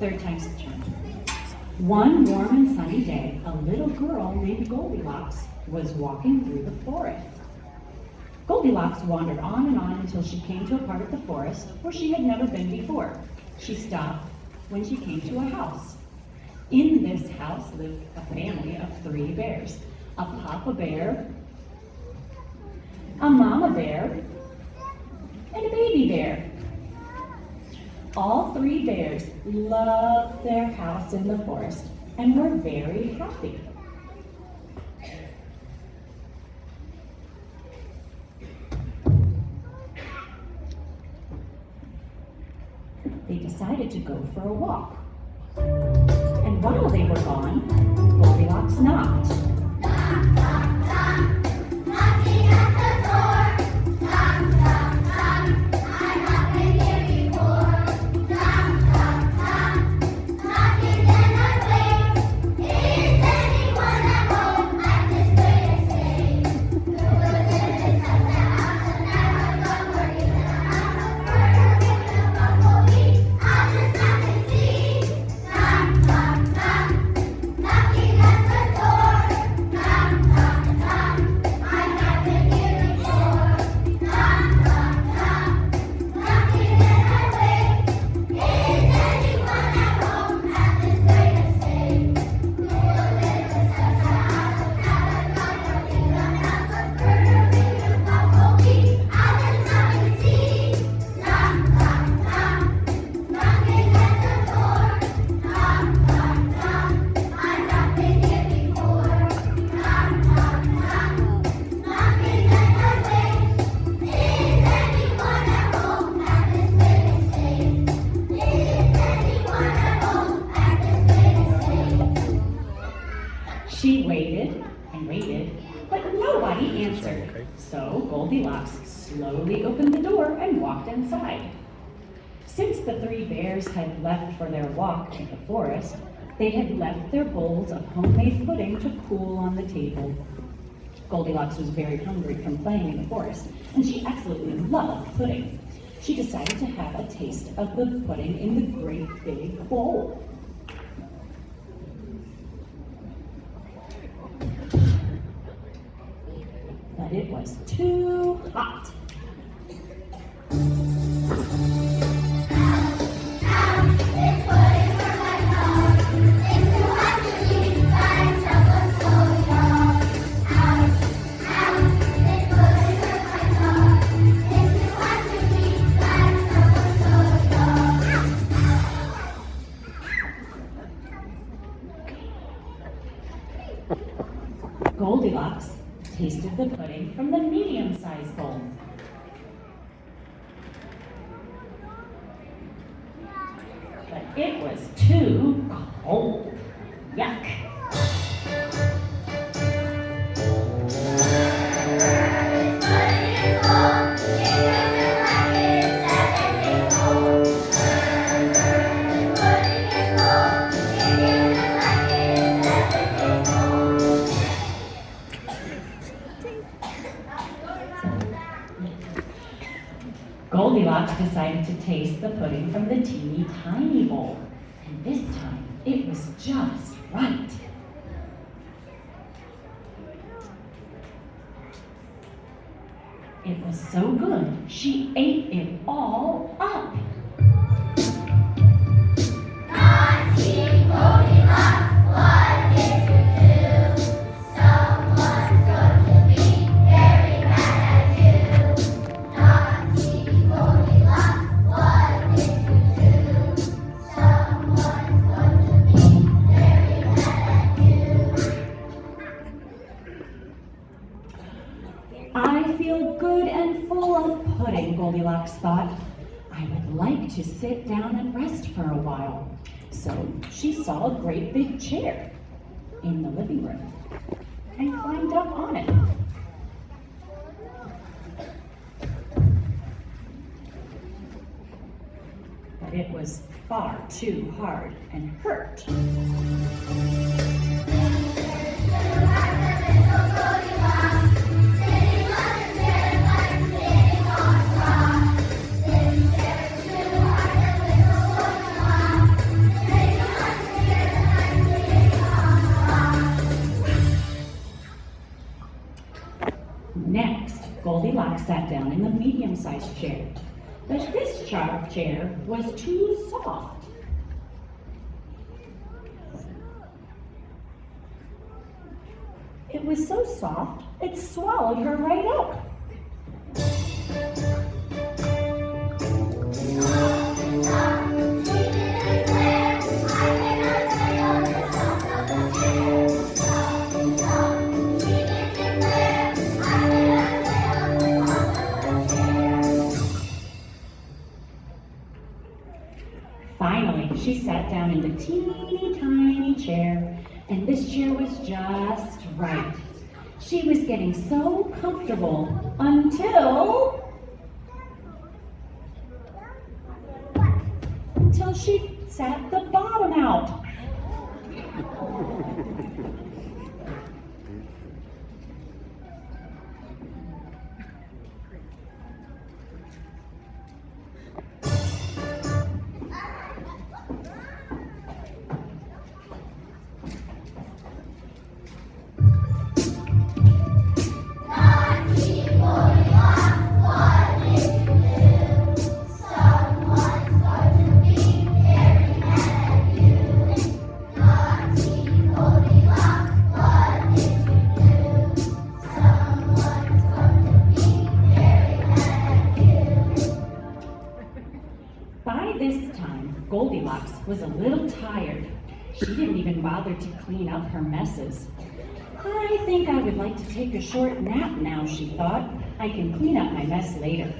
third time's the charm. One warm and sunny day, a little girl named Goldilocks was walking through the forest. Goldilocks wandered on and on until she came to a part of the forest where she had never been before. She stopped when she came to a house. In this house lived a family of 3 bears: a papa bear, a mama bear, and a baby bear. All 3 bears loved their house in the forest and were very happy. They decided to go for a walk. And while they were gone, Goldilocks knocked. Knock, knock, knock, knocking at the door. Knock, knock, knock, I've not been here before. Knock, knock, knock, knocking and I wait. Is anyone at home? I'm just going to stay. Who lives in the house and never go working in the house? Murder in a bumblebee. I'll just knock and see. Knock, knock, knock, knocking at the door. Knock, knock, knock, I've not been here before. Knock, knock, knock, knocking and I wait. Is anyone at home? I'm just going to stay. Who lives in such a house and never go working in the house? Murder in a bumblebee. I'll just knock and see. Knock, knock, knock, knocking at the door. Knock, knock, knock, I've not been here before. Knock, knock, knock, knocking and I wait. Is anyone at home? I'm just going to stay. Is anyone at home? I'm just going to stay. She waited and waited, but nobody answered. So Goldilocks slowly opened the door and walked inside. Since the 3 bears had left for their walk in the forest, they had left their bowls of homemade pudding to cool on the table. Goldilocks was very hungry from playing in the forest, and she absolutely loved pudding. She decided to have a taste of the pudding in the great big bowl. But it was too hot. Goldilocks tasted the pudding from the medium-sized bowl. But it was too cold. Yuck. Goldilocks decided to taste the pudding from the teeny tiny bowl. And this time, it was just right. It was so good, she ate it all up. Naughty Goldilocks, what did you do? Someone's going to be very mad at you. Naughty Goldilocks, what did you do? Someone's going to be very mad at you. I feel good and full of pudding, Goldilocks thought. I would like to sit down and rest for a while. So she saw a great big chair in the living room and climbed up on it. But it was far too hard and hurt. Little Next, Goldilocks sat down in the medium-sized chair. But this chair was too soft. It was so soft, it swallowed her right up. Finally, she sat down in the teeny tiny chair, and this chair was just right. She was getting so comfortable until she sat the bottom out. By this time, Goldilocks was a little tired. She didn't even bother to clean up her messes. I think I would like to take a short nap now, she thought. I can clean up my mess later.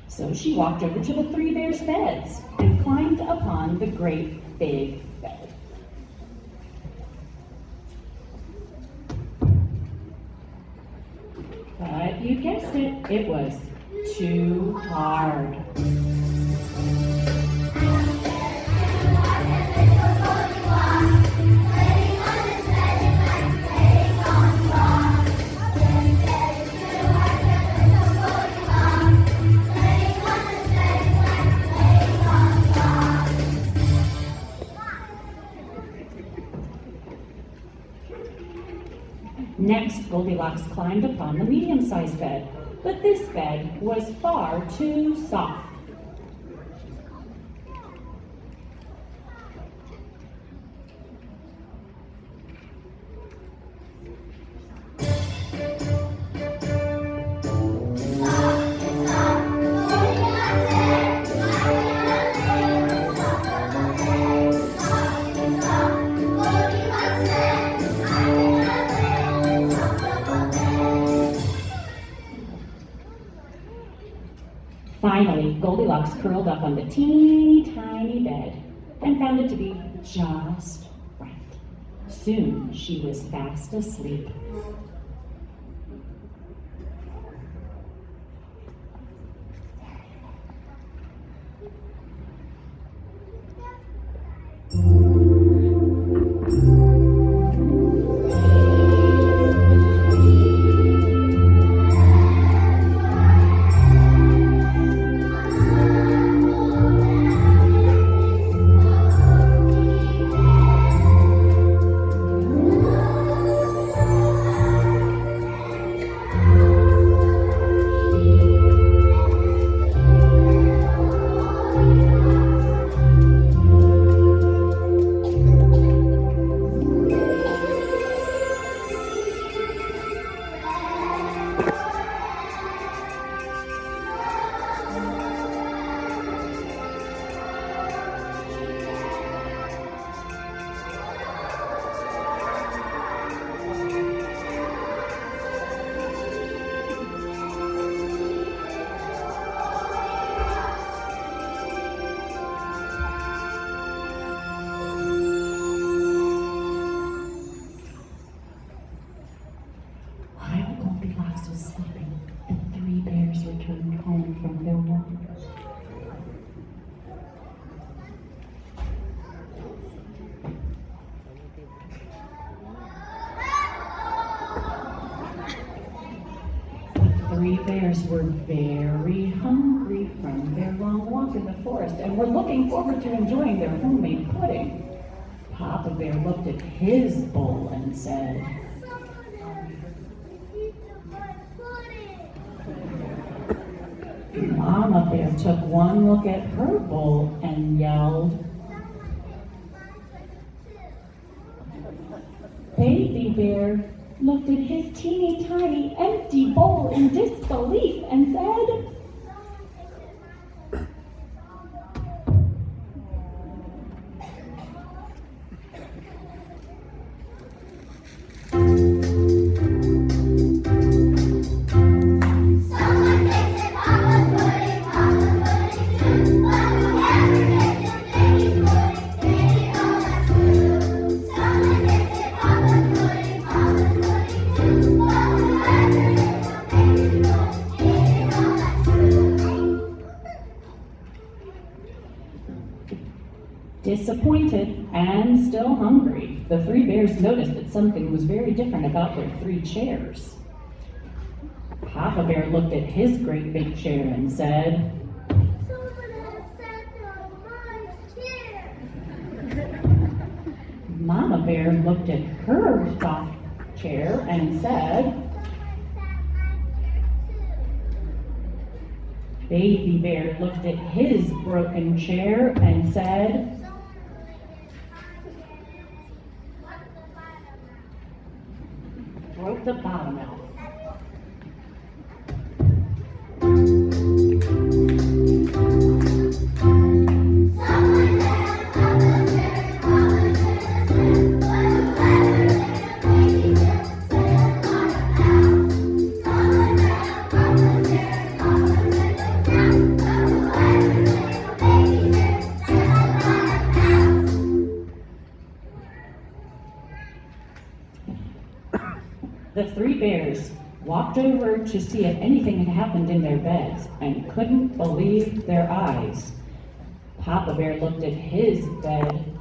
So she walked over to the three bears' beds and climbed upon the great big bed. But you guessed it, it was too hard. Next, Goldilocks climbed upon the medium-sized bed, but this bed was far too soft. Finally, Goldilocks curled up on the teeny tiny bed and found it to be just right. Soon she was fast asleep. Three bears were very hungry from their long walk in the forest and were looking forward to enjoying their homemade pudding. Papa Bear looked at his bowl and said, Mama Bear took one look at her bowl and yelled. Baby Bear looked at his teeny tiny empty bowl in disbelief and said, Someone tasted Papa's pudding too. But whoever tasted Baby's pudding, they know that's true. Someone tasted Papa's pudding too. But whoever tasted Baby's pudding, they know that's true. Disappointed and still hungry, the three bears noticed that something was very different about their three chairs. Papa Bear looked at his great big chair and said, Someone has sat on my chair. Mama Bear looked at her soft chair and said, Baby Bear looked at his broken chair and said, broke the bottom out. The three bears walked over to see if anything had happened in their beds and couldn't believe their eyes. Papa Bear looked at his bed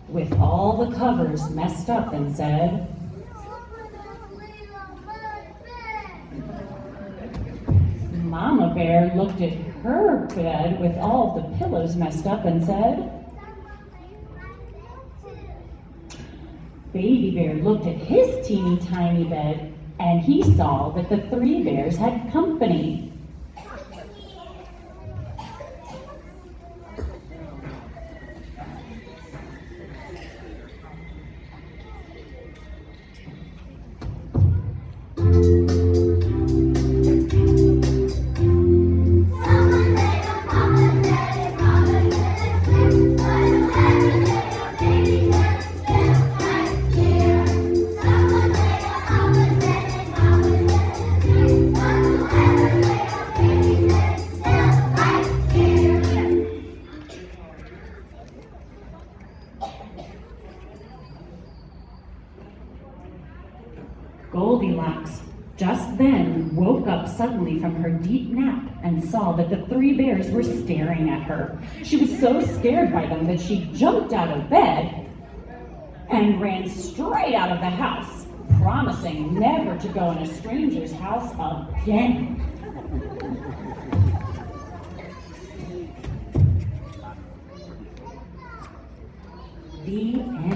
with all the covers messed up and said, Mama Bear looked at her bed with all the pillows messed up and said, Baby Bear looked at his teeny tiny bed and he saw that the three bears had company. Goldilocks just then woke up suddenly from her deep nap and saw that the three bears were staring at her. She was so scared by them that she jumped out of bed and ran straight out of the house, promising never to go in a stranger's house again. The end.